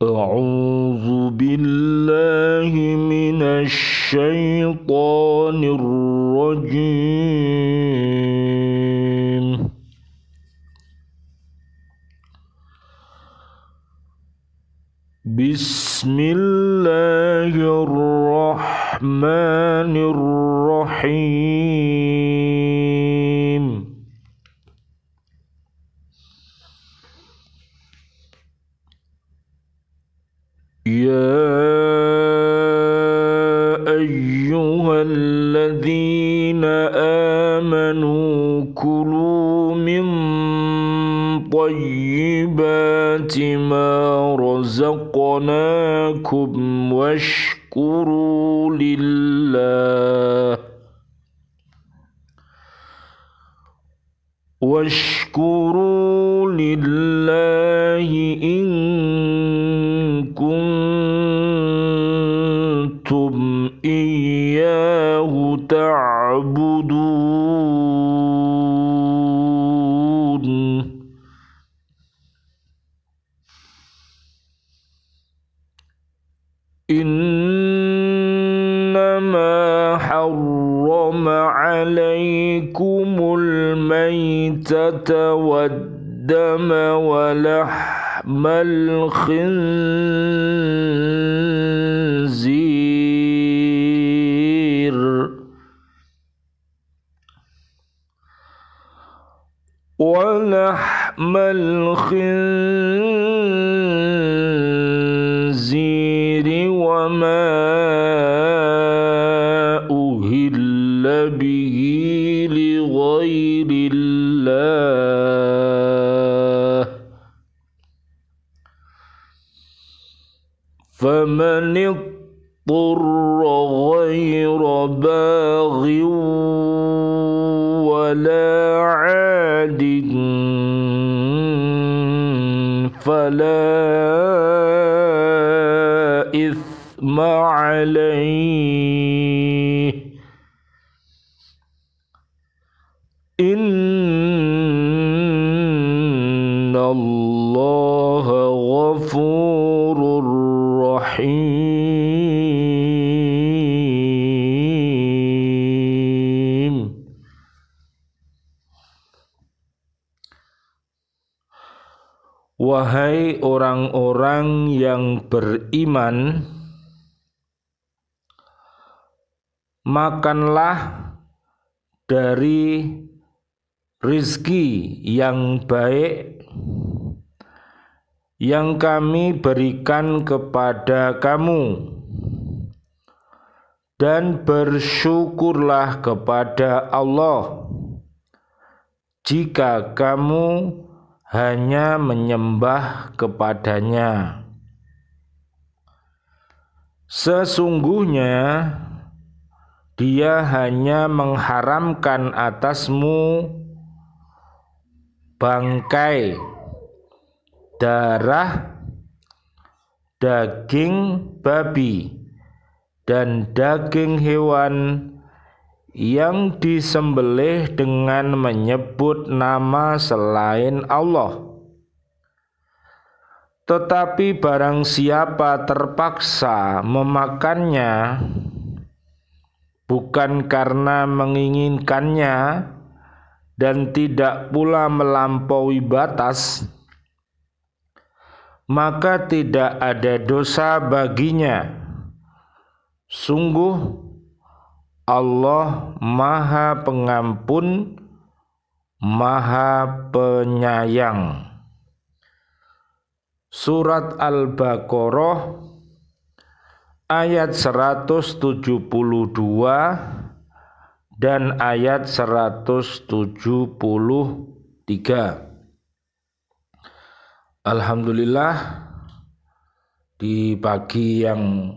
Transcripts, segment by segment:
أعوذ بالله من الشيطان الرجيم. بسم الله الرحمن الرحيم. يا أيها الذين آمنوا كلوا من طيبات ما رزقناكم واشكروا لله إن كنتم إياه تعبدون. إنما حرم عليكم الميتة والدم ولحم الخنزير وما أهل به لغير الله، فمن اضطر غير باغ ولا عاد فلا إثم عليه، إن الله غفور رحيم. Wahai orang-orang yang beriman, makanlah dari rizki yang baik yang kami berikan kepada kamu, dan bersyukurlah kepada Allah jika kamu hanya menyembah kepadanya. Sesungguhnya Dia hanya mengharamkan atasmu bangkai, darah, daging babi, dan daging hewan yang disembelih dengan menyebut nama selain Allah. Tetapi barang siapa terpaksa memakannya bukan karena menginginkannya dan tidak pula melampaui batas, maka tidak ada dosa baginya. Sungguh Allah Maha Pengampun, Maha Penyayang. Surat Al-Baqarah ayat 172 dan ayat 173. Alhamdulillah, di pagi yang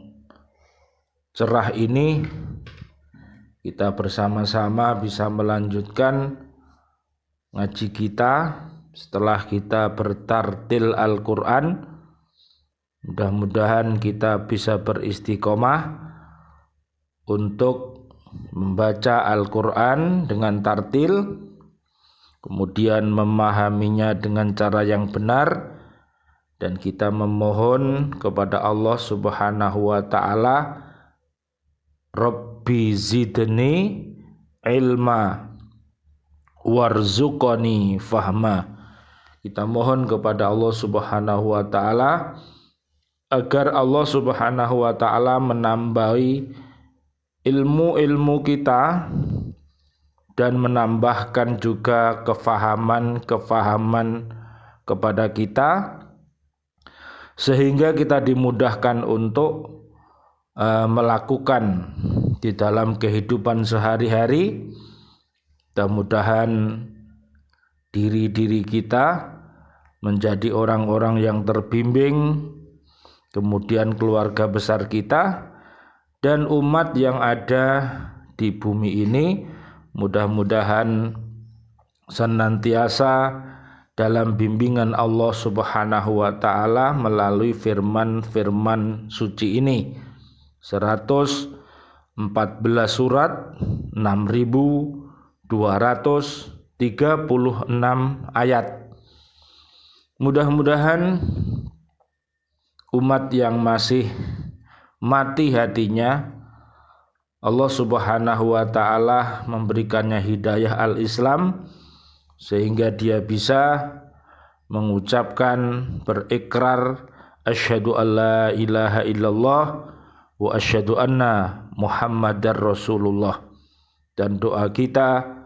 cerah ini kita bersama-sama bisa melanjutkan ngaji kita setelah kita bertartil Al-Quran. Mudah-mudahan kita bisa beristiqomah untuk membaca Al-Quran dengan tartil, kemudian memahaminya dengan cara yang benar, dan kita memohon kepada Allah Subhanahu wa taala, Rabbi zidni ilma warzuqani fahma. Kita mohon kepada Allah Subhanahu wa taala agar Allah Subhanahu wa taala menambahi ilmu-ilmu kita dan menambahkan juga kefahaman-kefahaman kepada kita, sehingga kita dimudahkan untuk melakukan di dalam kehidupan sehari-hari. Mudah-mudahan diri-diri kita menjadi orang-orang yang terbimbing, kemudian keluarga besar kita dan umat yang ada di bumi ini mudah-mudahan senantiasa dalam bimbingan Allah Subhanahu wa taala melalui firman-firman suci ini. 114 surat, 6.236 ayat. Mudah-mudahan umat yang masih mati hatinya, Allah Subhanahu wa taala memberikannya hidayah al-Islam sehingga dia bisa mengucapkan, berikrar asyhadu alla ilaha illallah wa asyhadu anna Muhammadar Rasulullah. Dan doa kita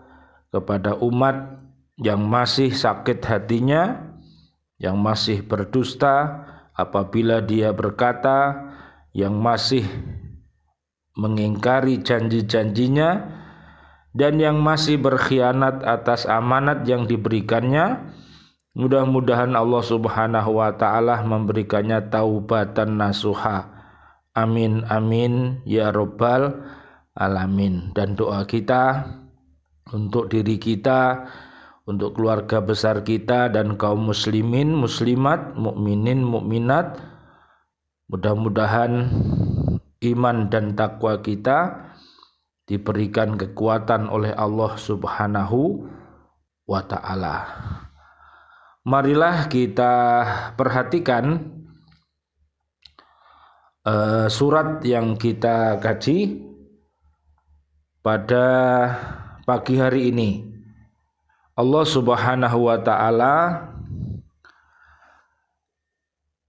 kepada umat yang masih sakit hatinya, yang masih berdusta apabila dia berkata, yang masih mengingkari janji-janjinya, dan yang masih berkhianat atas amanat yang diberikannya, mudah-mudahan Allah Subhanahu wa taala memberikannya taubatan nasuha. Amin amin ya rabbal alamin. Dan doa kita untuk diri kita, untuk keluarga besar kita dan kaum muslimin, muslimat, mukminin, mukminat, mudah-mudahan iman dan takwa kita diberikan kekuatan oleh Allah Subhanahu wa taala. Marilah kita perhatikan surat yang kita kaji pada pagi hari ini. Allah Subhanahu wa taala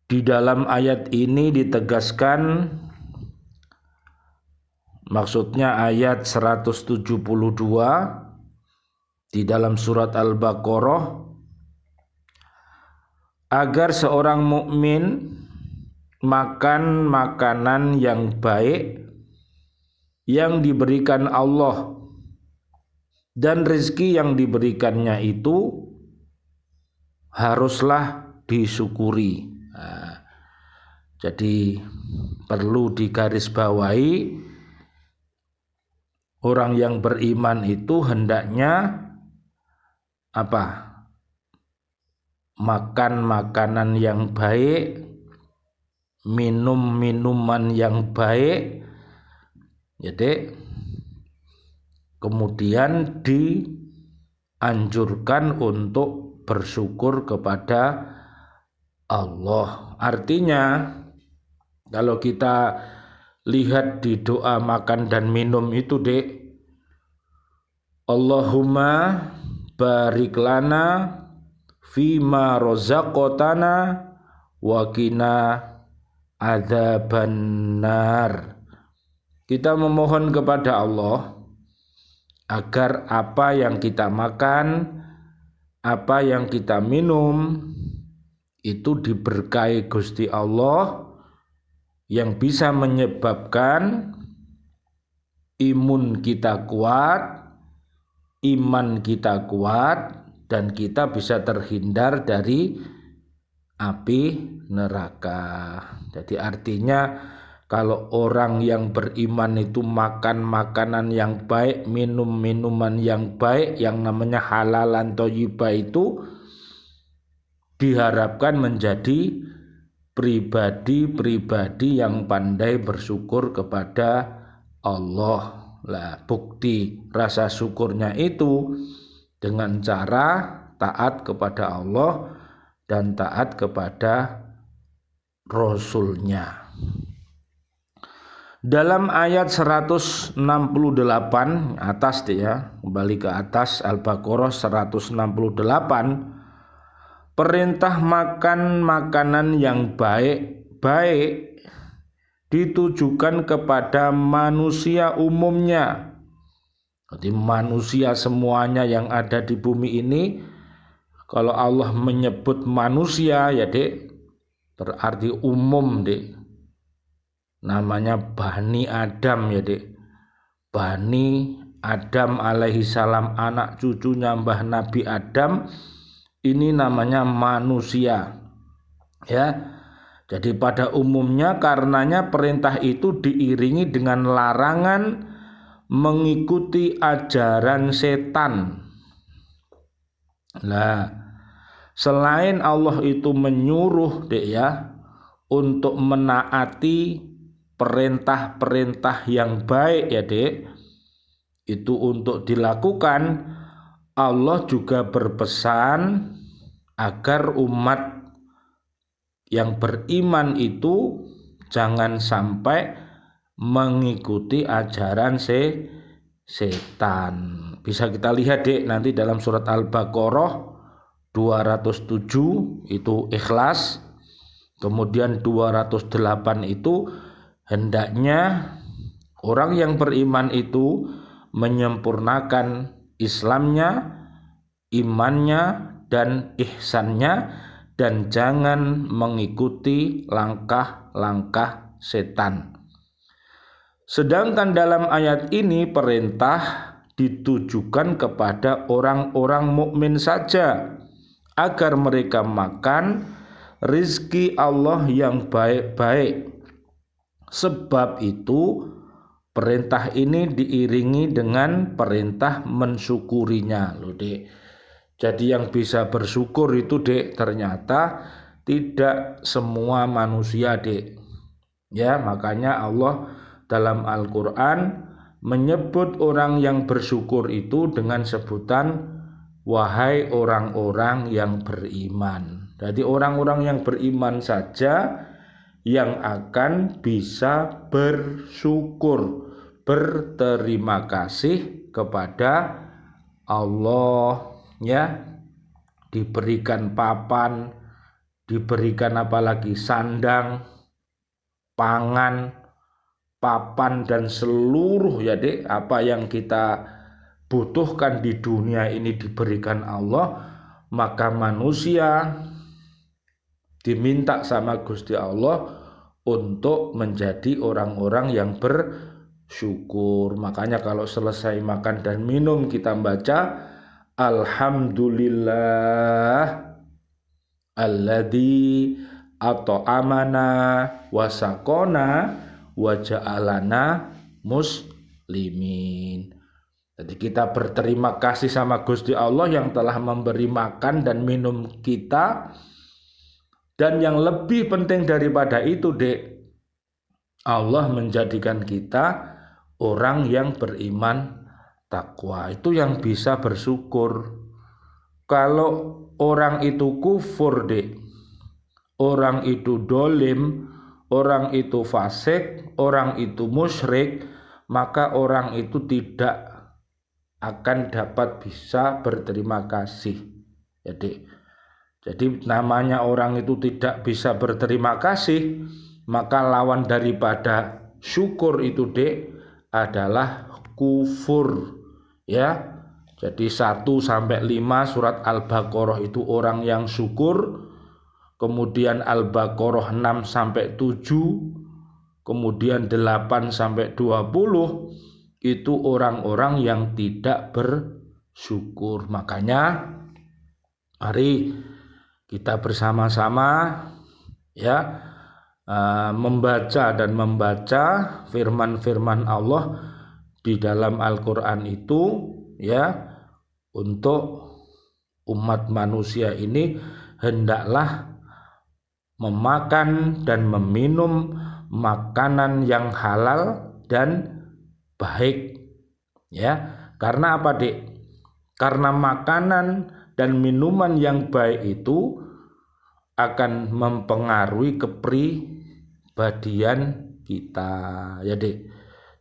di dalam ayat ini ditegaskan, maksudnya ayat 172 di dalam surat Al-Baqarah, agar seorang mukmin makan makanan yang baik yang diberikan Allah, dan rezeki yang diberikannya itu haruslah disyukuri. Jadi perlu digarisbawahi, orang yang beriman itu hendaknya makan makanan yang baik, minum minuman yang baik. Jadi kemudian dianjurkan untuk bersyukur kepada Allah. Artinya kalau kita lihat di doa makan dan minum itu, Allahumma barik lana fima rozaqotana wa qina adzabannar. Kita memohon kepada Allah agar apa yang kita makan, apa yang kita minum itu diberkahi Gusti Allah, yang bisa menyebabkan imun kita kuat, iman kita kuat, dan kita bisa terhindar dari api neraka. Jadi artinya kalau orang yang beriman itu makan makanan yang baik, minum minuman yang baik, yang namanya halalan thayyibah, itu diharapkan menjadi pribadi-pribadi yang pandai bersyukur kepada Allah. Lah, bukti rasa syukurnya itu dengan cara taat kepada Allah dan taat kepada Rasulnya. Dalam ayat 168 atas deh ya, kembali ke atas Al-Baqarah 168, perintah makan makanan yang baik-baik ditujukan kepada manusia umumnya. Jadi manusia semuanya yang ada di bumi ini, kalau Allah menyebut manusia ya Dek, berarti umum Dek. Namanya Bani Adam ya Dek. Bani Adam alaihi salam, anak cucunya Mbah Nabi Adam, ini namanya manusia. Ya. Jadi pada umumnya karenanya perintah itu diiringi dengan larangan mengikuti ajaran setan. Nah, selain Allah itu menyuruh Dek ya untuk menaati perintah-perintah yang baik ya Dek, itu untuk dilakukan, Allah juga berpesan agar umat yang beriman itu jangan sampai mengikuti ajaran setan. Bisa kita lihat Dek nanti dalam surat Al-Baqarah 207 itu ikhlas, kemudian 208 itu hendaknya orang yang beriman itu menyempurnakan Islamnya, imannya, dan ihsannya, dan jangan mengikuti langkah-langkah setan. Sedangkan dalam ayat ini perintah ditujukan kepada orang-orang mukmin saja agar mereka makan rizki Allah yang baik-baik. Sebab itu perintah ini diiringi dengan perintah mensyukurinya loh Dek. Jadi yang bisa bersyukur itu Dek ternyata tidak semua manusia Dek. Ya, makanya Allah dalam Al-Qur'an menyebut orang yang bersyukur itu dengan sebutan wahai orang-orang yang beriman. Jadi orang-orang yang beriman saja yang akan bisa bersyukur, berterima kasih kepada Allah ya, diberikan papan, diberikan apalagi sandang, pangan, papan, dan seluruh ya Dek apa yang kita butuhkan di dunia ini diberikan Allah, maka manusia diminta sama Gusti Allah untuk menjadi orang-orang yang bersyukur. Makanya kalau selesai makan dan minum kita baca Alhamdulillah alladzi at'amana wa saqona wa ja'alana muslimin. Jadi kita berterima kasih sama Gusti Allah yang telah memberi makan dan minum kita. Dan yang lebih penting daripada itu Dek, Allah menjadikan kita orang yang beriman takwa. Itu yang bisa bersyukur. Kalau orang itu kufur Dek, orang itu dolim, orang itu fasik, orang itu musyrik, maka orang itu tidak akan dapat bisa berterima kasih ya Dek. Jadi namanya orang itu tidak bisa berterima kasih, maka lawan daripada syukur itu Dek adalah kufur ya. Jadi 1-5 surat Al-Baqarah itu orang yang syukur, kemudian Al-Baqarah 6-7, kemudian 8-20 itu orang-orang yang tidak bersyukur. Makanya mari kita bersama-sama ya membaca firman-firman Allah di dalam Al-Qur'an itu ya, untuk umat manusia ini hendaklah memakan dan meminum makanan yang halal dan baik ya. Karena apa Dek? Karena makanan dan minuman yang baik itu akan mempengaruhi kepribadian kita ya Dek.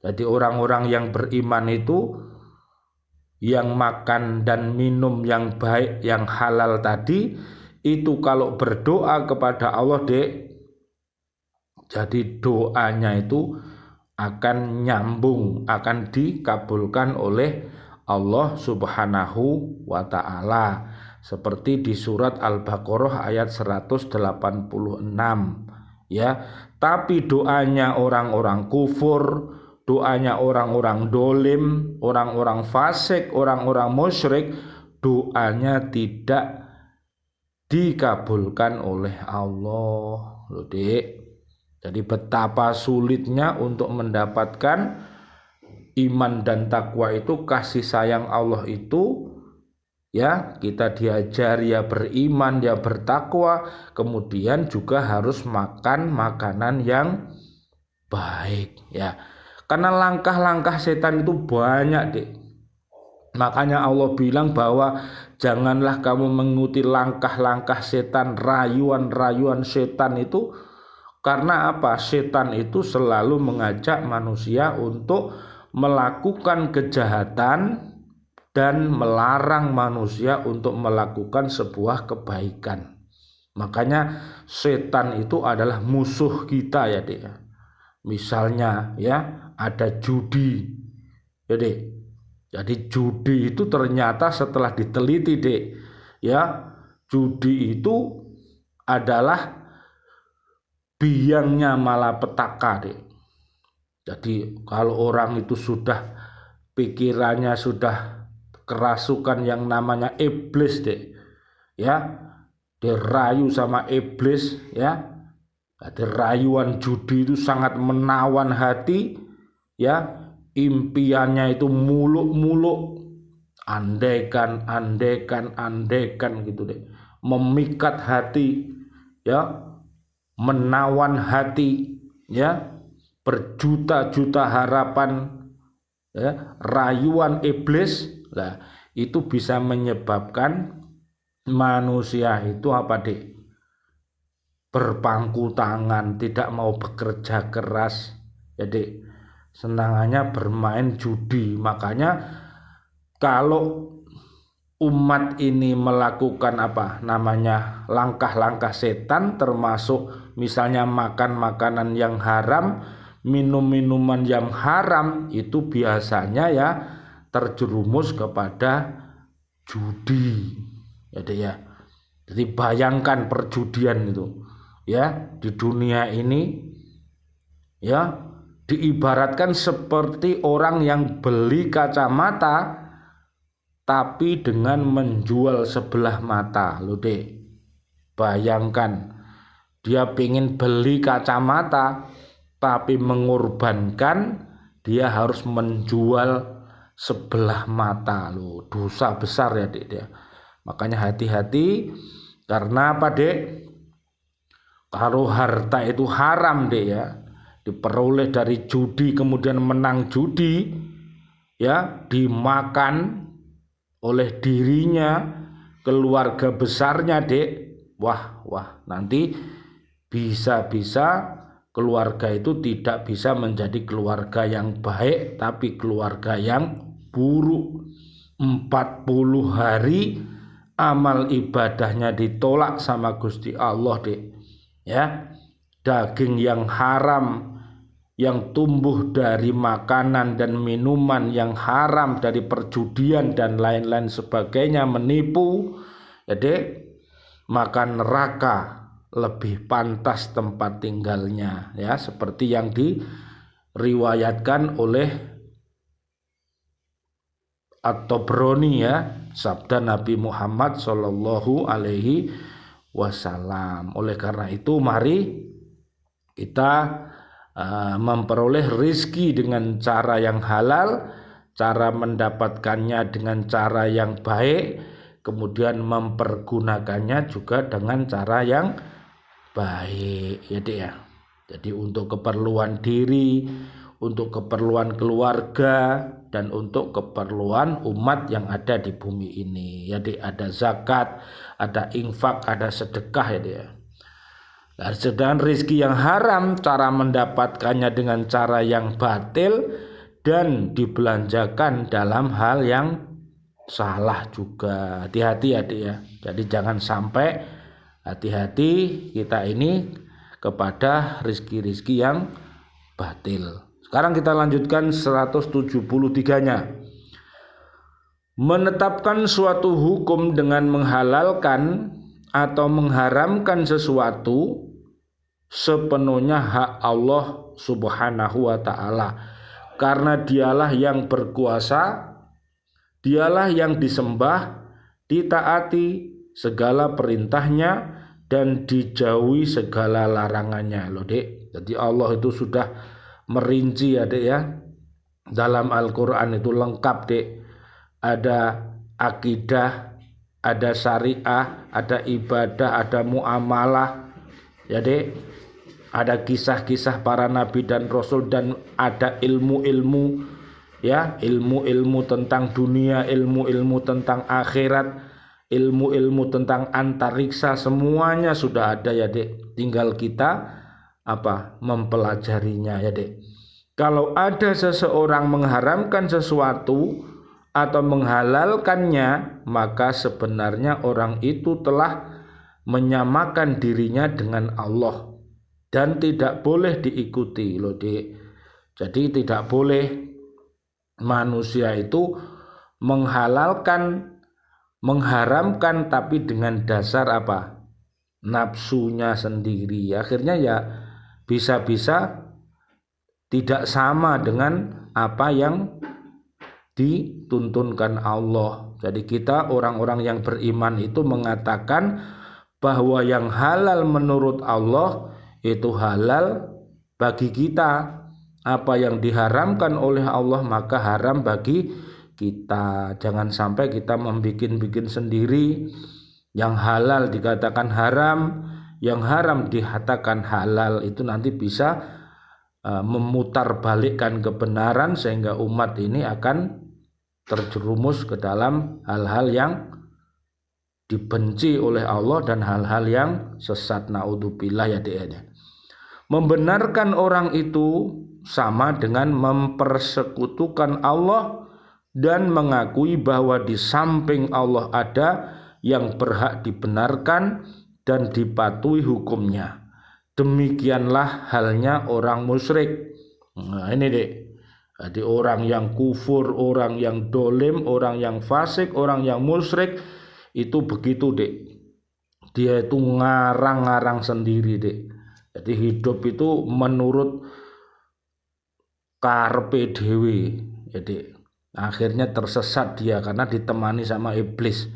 Jadi orang-orang yang beriman itu yang makan dan minum yang baik, yang halal tadi, itu kalau berdoa kepada Allah Dek, jadi doanya itu akan nyambung, akan dikabulkan oleh Allah Subhanahu wa Ta'ala, seperti di surat Al-Baqarah ayat 186 ya. Tapi doanya orang-orang kufur, doanya orang-orang dolim, orang-orang fasik, orang-orang musyrik, doanya tidak dikabulkan oleh Allah loh Dek. Jadi betapa sulitnya untuk mendapatkan iman dan takwa itu, kasih sayang Allah itu ya, kita diajari ya beriman, ya bertakwa, kemudian juga harus makan makanan yang baik ya. Karena langkah-langkah setan itu banyak Dek. Makanya Allah bilang bahwa janganlah kamu mengikuti langkah-langkah setan, rayuan-rayuan setan itu. Karena apa? Setan itu selalu mengajak manusia untuk melakukan kejahatan dan melarang manusia untuk melakukan sebuah kebaikan. Makanya setan itu adalah musuh kita ya Dek. Misalnya ya, ada judi ya Dek. Jadi judi itu ternyata setelah diteliti Dek ya, judi itu adalah biangnya malapetaka Dek. Jadi kalau orang itu sudah pikirannya sudah kerasukan yang namanya iblis Dek ya, dirayu sama iblis ya. Jadi rayuan judi itu sangat menawan hati ya, impiannya itu muluk-muluk, andaikan gitu Dek, memikat hati ya, menawan hati ya, berjuta-juta harapan ya, rayuan iblis lah, itu bisa menyebabkan manusia itu apa Dek? Berpangku tangan, tidak mau bekerja keras. Jadi senangannya bermain judi. Makanya kalau umat ini melakukan apa namanya langkah-langkah setan, termasuk misalnya makan makanan yang haram, minum minuman yang haram, itu biasanya ya terjerumus kepada judi ya. Jadi bayangkan perjudian itu ya, di dunia ini ya, diibaratkan seperti orang yang beli kacamata tapi dengan menjual sebelah mata loh Dek. Bayangkan dia pengen beli kacamata tapi mengorbankan dia harus menjual sebelah mata loh. Dosa besar ya Dek dia. Makanya hati-hati, karena apa Dek? Kalau harta itu haram Dek ya, diperoleh dari judi, kemudian menang judi ya, dimakan oleh dirinya, keluarga besarnya Dek, wah nanti bisa-bisa keluarga itu tidak bisa menjadi keluarga yang baik, tapi keluarga yang buruk. 40 hari amal ibadahnya ditolak sama Gusti Allah Dek ya. Daging yang haram yang tumbuh dari makanan dan minuman yang haram, dari perjudian dan lain-lain sebagainya, menipu ya Dek, maka neraka lebih pantas tempat tinggalnya ya, seperti yang diriwayatkan oleh At-Tabrani ya, sabda Nabi Muhammad Shallallahu Alaihi Wasallam. Oleh karena itu mari kita memperoleh rizki dengan cara yang halal, cara mendapatkannya dengan cara yang baik, kemudian mempergunakannya juga dengan cara yang baik ya Dek ya. Jadi untuk keperluan diri, untuk keperluan keluarga, dan untuk keperluan umat yang ada di bumi ini ya Dek. Ada zakat, ada infak, ada sedekah ya Dek ya. Sedangkan rezeki yang haram cara mendapatkannya dengan cara yang batil dan dibelanjakan dalam hal yang salah juga. Hati-hati adik ya. Jadi jangan sampai, hati-hati kita ini kepada rezeki-rezeki yang batil. Sekarang kita lanjutkan 173-nya. Menetapkan suatu hukum dengan menghalalkan atau mengharamkan sesuatu sepenuhnya hak Allah Subhanahu wa ta'ala, karena dialah yang berkuasa, dialah yang disembah, ditaati segala perintahnya dan dijauhi segala larangannya. Loh Dek, jadi Allah itu sudah merinci ya Dek ya, dalam Al-Quran itu lengkap Dek. Ada akidah, ada syariah, ada ibadah, ada muamalah ya Dek, ada kisah-kisah para nabi dan rasul, dan ada ilmu-ilmu ya, ilmu-ilmu tentang dunia, ilmu-ilmu tentang akhirat, ilmu-ilmu tentang antariksa, semuanya sudah ada ya Dek. Tinggal kita mempelajarinya ya Dek. Kalau ada seseorang mengharamkan sesuatu atau menghalalkannya, maka sebenarnya orang itu telah menyamakan dirinya dengan Allah dan tidak boleh diikuti loh Dek. Jadi tidak boleh manusia itu mengharamkan tapi dengan dasar nafsunya sendiri. Akhirnya ya bisa-bisa tidak sama dengan apa yang dituntunkan Allah. Jadi kita orang-orang yang beriman itu mengatakan bahwa yang halal menurut Allah itu halal bagi kita. Apa yang diharamkan oleh Allah maka haram bagi kita. Jangan sampai kita membikin-bikin sendiri. Yang halal dikatakan haram, yang haram dikatakan halal. Itu nanti bisa memutarbalikkan kebenaran sehingga umat ini akan terjerumus ke dalam hal-hal yang dibenci oleh Allah dan hal-hal yang sesat. Naudzubillah ya Dek. Membenarkan orang itu sama dengan mempersekutukan Allah dan mengakui bahwa di samping Allah ada yang berhak dibenarkan dan dipatuhi hukumnya. Demikianlah halnya orang musyrik. Nah ini Dek. Jadi orang yang kufur, orang yang dolim, orang yang fasik, orang yang musyrik itu begitu Dek. Dia itu ngarang-ngarang sendiri Dek. Jadi hidup itu menurut karepe dhewe ya Dek. Akhirnya tersesat dia karena ditemani sama iblis.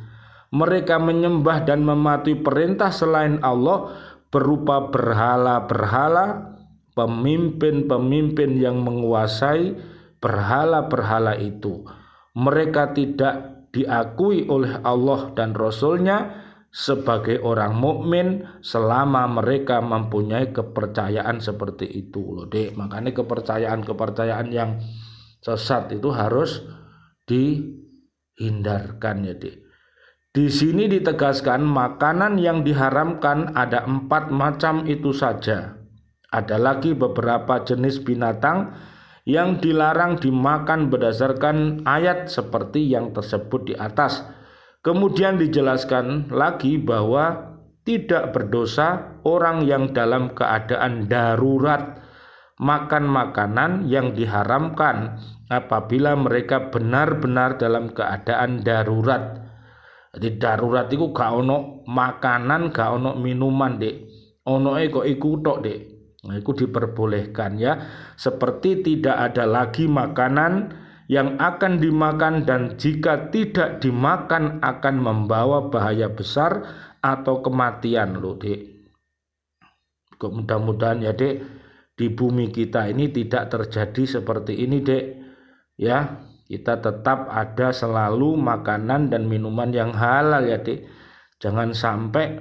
Mereka menyembah dan mematuhi perintah selain Allah berupa berhala-berhala, pemimpin-pemimpin yang menguasai berhala-berhala itu. Mereka tidak diakui oleh Allah dan Rasul-Nya sebagai orang mukmin selama mereka mempunyai kepercayaan seperti itu loh Dek. Makanya kepercayaan yang sesat itu harus dihindarkan ya Dek. Di sini ditegaskan makanan yang diharamkan ada 4 macam itu saja. Ada lagi beberapa jenis binatang yang dilarang dimakan berdasarkan ayat seperti yang tersebut di atas. Kemudian dijelaskan lagi bahwa tidak berdosa orang yang dalam keadaan darurat makan makanan yang diharamkan apabila mereka benar-benar dalam keadaan darurat. Jadi darurat itu gak ono makanan, gak ono minuman Dek. Onoe kok iku tok Dek. Nah, itu diperbolehkan ya. Seperti tidak ada lagi makanan yang akan dimakan dan jika tidak dimakan akan membawa bahaya besar atau kematian loh Dek. Mudah-mudahan ya Dek, di bumi kita ini tidak terjadi seperti ini Dek. Ya, kita tetap ada selalu makanan dan minuman yang halal ya Dek. Jangan sampai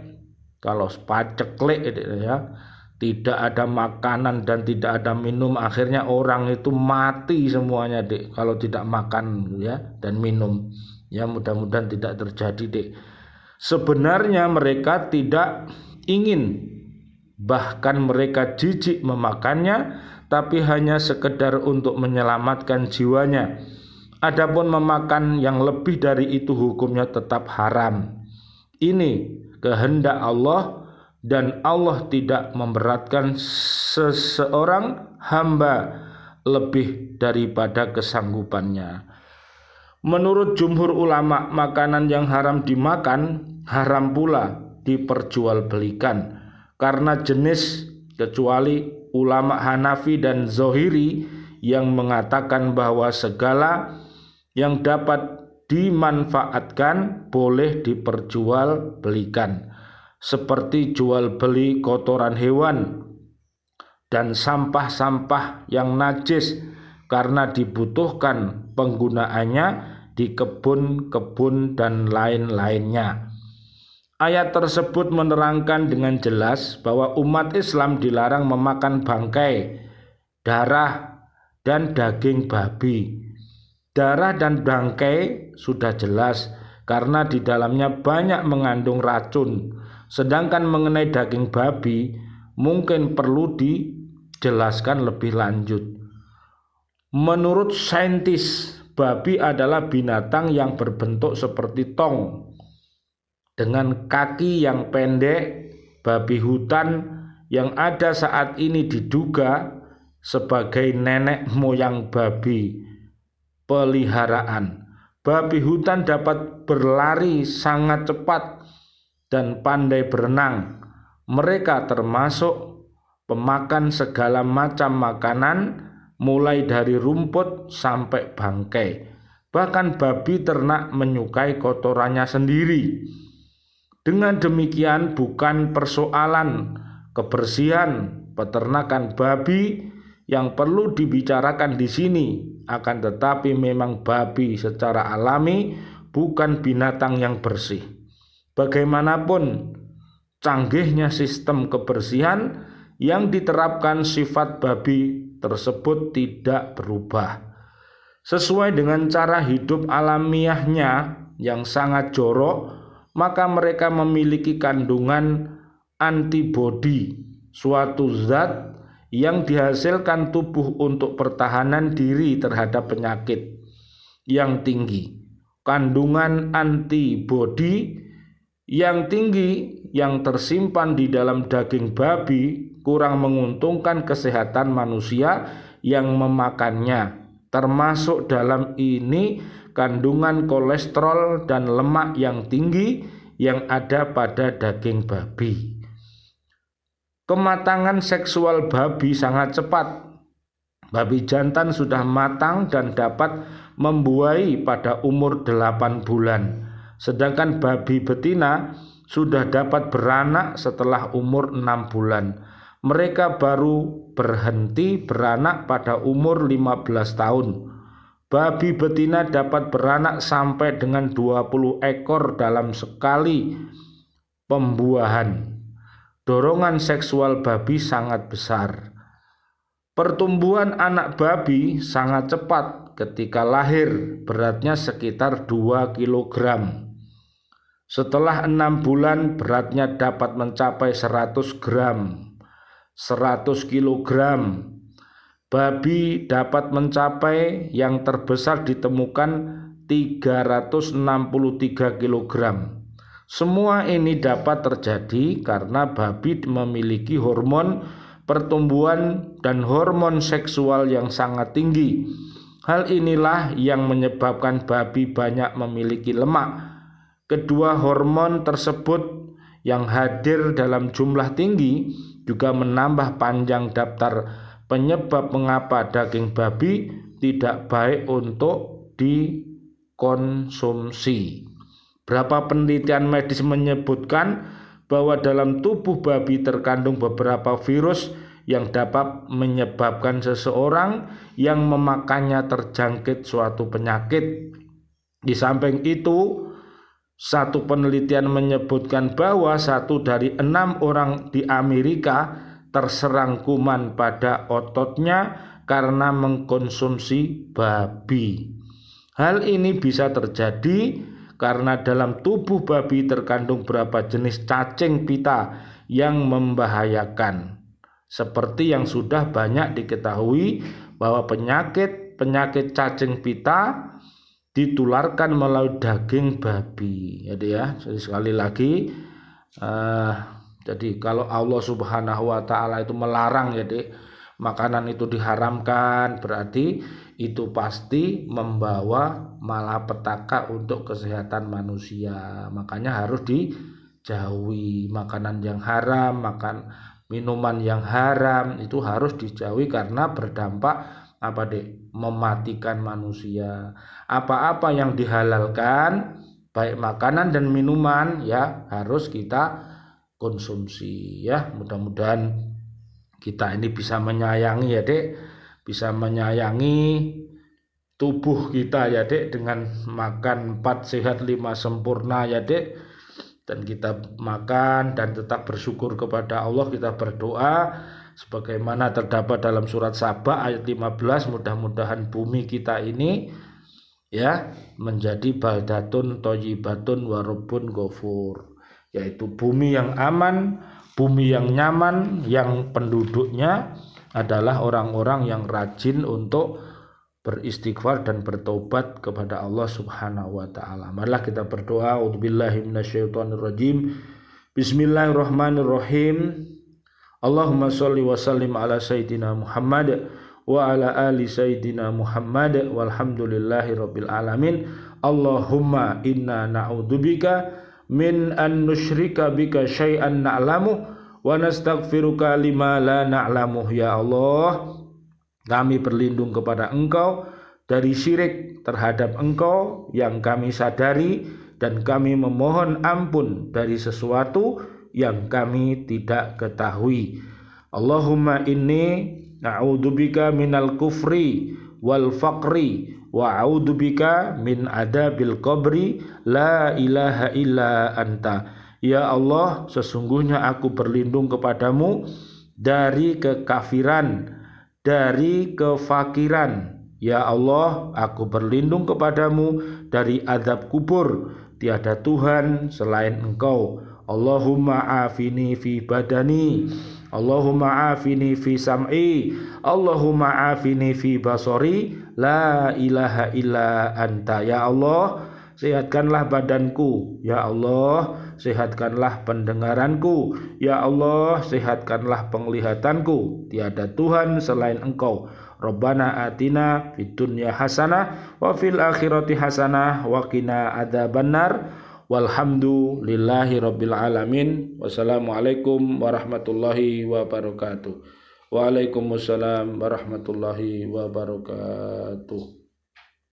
kalau paceklik ya, tidak ada makanan dan tidak ada minum, akhirnya orang itu mati semuanya Dek kalau tidak makan ya dan minum. Ya mudah-mudahan tidak terjadi Dek. Sebenarnya mereka tidak ingin bahkan mereka jijik memakannya, tapi hanya sekedar untuk menyelamatkan jiwanya. Adapun memakan yang lebih dari itu hukumnya tetap haram. Ini kehendak Allah, dan Allah tidak memberatkan seseorang hamba lebih daripada kesanggupannya. Menurut jumhur ulama, makanan yang haram dimakan haram pula diperjualbelikan karena jenis, kecuali ulama Hanafi dan Zohiri yang mengatakan bahwa segala yang dapat dimanfaatkan boleh diperjualbelikan, seperti jual beli kotoran hewan dan sampah-sampah yang najis karena dibutuhkan penggunaannya di kebun-kebun dan lain-lainnya. Ayat tersebut menerangkan dengan jelas bahwa umat Islam dilarang memakan bangkai, darah, dan daging babi. Darah dan bangkai sudah jelas karena di dalamnya banyak mengandung racun. Sedangkan mengenai daging babi mungkin perlu dijelaskan lebih lanjut. Menurut saintis, babi adalah binatang yang berbentuk seperti tong dengan kaki yang pendek. Babi hutan yang ada saat ini diduga sebagai nenek moyang babi peliharaan. Babi hutan dapat berlari sangat cepat dan pandai berenang. Mereka termasuk pemakan segala macam makanan, mulai dari rumput sampai bangkai. Bahkan babi ternak menyukai kotorannya sendiri. Dengan demikian bukan persoalan kebersihan peternakan babi yang perlu dibicarakan di sini, akan tetapi memang babi secara alami bukan binatang yang bersih. Bagaimanapun canggihnya sistem kebersihan yang diterapkan, sifat babi tersebut tidak berubah. Sesuai dengan cara hidup alamiahnya yang sangat jorok, maka mereka memiliki kandungan antibodi, suatu zat yang dihasilkan tubuh untuk pertahanan diri terhadap penyakit yang tinggi. Kandungan antibodi yang tinggi yang tersimpan di dalam daging babi kurang menguntungkan kesehatan manusia yang memakannya, termasuk dalam ini kandungan kolesterol dan lemak yang tinggi yang ada pada daging babi. Kematangan seksual babi sangat cepat. Babi jantan sudah matang dan dapat membuai pada umur 8 bulan. Sedangkan babi betina sudah dapat beranak setelah umur 6 bulan. Mereka baru berhenti beranak pada umur 15 tahun. Babi betina dapat beranak sampai dengan 20 ekor dalam sekali pembuahan. Dorongan seksual babi sangat besar. Pertumbuhan anak babi sangat cepat. Ketika lahir beratnya sekitar 2 kg. Setelah 6 bulan beratnya dapat mencapai 100 gram. 100 kg. Babi dapat mencapai, yang terbesar ditemukan 363 kg. Semua ini dapat terjadi karena babi memiliki hormon pertumbuhan dan hormon seksual yang sangat tinggi. Hal inilah yang menyebabkan babi banyak memiliki lemak. Kedua hormon tersebut yang hadir dalam jumlah tinggi juga menambah panjang daftar penyebab mengapa daging babi tidak baik untuk dikonsumsi. Beberapa penelitian medis menyebutkan bahwa dalam tubuh babi terkandung beberapa virus yang dapat menyebabkan seseorang yang memakannya terjangkit suatu penyakit. Di samping itu, satu penelitian menyebutkan bahwa 1 dari 6 orang di Amerika terserang kuman pada ototnya karena mengkonsumsi babi. Hal ini bisa terjadi karena dalam tubuh babi terkandung beberapa jenis cacing pita yang membahayakan. Seperti yang sudah banyak diketahui bahwa penyakit cacing pita ditularkan melalui daging babi. Jadi sekali lagi jadi kalau Allah Subhanahu wa taala itu melarang makanan itu diharamkan, berarti itu pasti membawa malapetaka untuk kesehatan manusia. Makanya harus dijauhi makanan yang haram, minuman yang haram itu harus dijauhi karena berdampak mematikan manusia. Apa-apa yang dihalalkan baik makanan dan minuman ya harus kita konsumsi ya. Mudah-mudahan kita ini bisa menyayangi ya Dek, bisa menyayangi tubuh kita ya Dek dengan makan 4 sehat 5 sempurna ya Dek. Dan kita makan dan tetap bersyukur kepada Allah, kita berdoa sebagaimana terdapat dalam surat Saba ayat 15, mudah-mudahan bumi kita ini ya menjadi baldatun thayyibatun wa rabbun ghafur, yaitu bumi yang aman, bumi yang nyaman, yang penduduknya adalah orang-orang yang rajin untuk beristighfar dan bertobat kepada Allah Subhanahu wa taala. Marilah kita berdoa. A'udzubillahi minasyaitonirrajim. Bismillahirrahmanirrahim. Allahumma shalli wa sallim ala sayyidina Muhammad wa ala ali sayyidina Muhammad walhamdulillahi rabbil alamin. Allahumma inna na'udzubika min an nusyrika bika syai'an na'lamu wa nastaghfiruka lima la na'lamu. Ya Allah, kami berlindung kepada Engkau dari syirik terhadap Engkau yang kami sadari, dan kami memohon ampun dari sesuatu yang kami tidak ketahui. Allahumma inni na'udzubika minal kufri wal faqri wa a'udzubika min adabil qabri la ilaha illa anta. Ya Allah, sesungguhnya aku berlindung kepadamu dari kekafiran, dari kefakiran. Ya Allah, aku berlindung kepadamu dari azab kubur. Tiada Tuhan selain Engkau. Allahumma afini fi badani, Allahumma afini fi sam'i, Allahumma afini fi basari, la ilaha illa anta. Ya Allah, sehatkanlah badanku. Ya Allah, sehatkanlah pendengaranku. Ya Allah, sehatkanlah penglihatanku. Tiada Tuhan selain Engkau. Rabbana atina fid dunya hasanah wa fil akhirati hasanah wa qina adzabannar. Walhamdulillahi rabbil alamin. Wassalamualaikum warahmatullahi wabarakatuh. Waalaikumsalam warahmatullahi wabarakatuh.